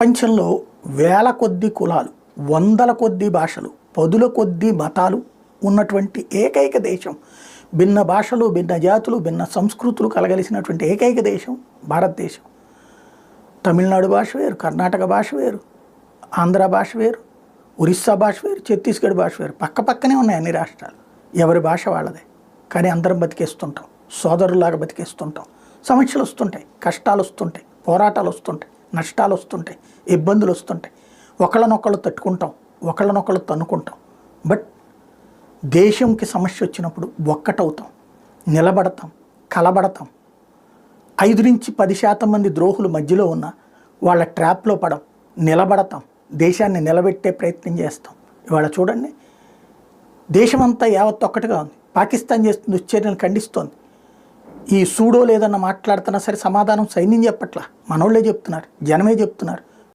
ప్రపంచంలో వేల కొద్ది కులాలు, వందల కొద్ది భాషలు, పదుల కొద్ది మతాలు ఉన్నటువంటి ఏకైక దేశం, భిన్న భాషలు, భిన్న జాతులు, భిన్న సంస్కృతులు కలగలిసినటువంటి ఏకైక దేశం భారతదేశం. తమిళనాడు భాష వేరు, కర్ణాటక భాష వేరు, ఆంధ్ర భాష వేరు, ఒరిస్సా భాష వేరు, ఛత్తీస్గఢ్ భాష వేరు. పక్క పక్కనే ఉన్నాయి అన్ని రాష్ట్రాలు. ఎవరి భాష వాళ్ళదే. కానీ అందరం బతికేస్తుంటాం, సోదరులాగా బతికేస్తుంటాం. సమస్యలు వస్తుంటాయి, కష్టాలు వస్తుంటాయి, పోరాటాలు వస్తుంటాయి, నష్టాలు వస్తుంటాయి, ఇబ్బందులు వస్తుంటాయి. ఒకళ్ళనొకళ్ళు తట్టుకుంటాం, ఒకళ్ళనొకళ్ళు తన్నుకుంటాం. బట్ దేశంకి సమస్య వచ్చినప్పుడు ఒక్కటవుతాం, నిలబడతాం, కలబడతాం. 5 నుంచి 10% మంది ద్రోహులు మధ్యలో ఉన్న వాళ్ళ ట్రాప్లో పడం, నిలబడతాం, దేశాన్ని నిలబెట్టే ప్రయత్నం చేస్తాం. ఇవాళ చూడండి, దేశమంతా యావత్ ఒక్కటిగా ఉంది. పాకిస్తాన్ చేస్తున్న దుశ్చర్యలను ఖండిస్తోంది. ఈ సూడో లేదన్న మాట్లాడుతున్నా సరే సమాధానం సైన్యం చెప్పట్లా, మనోళ్ళే చెప్తున్నారు, జనమే చెప్తున్నారు.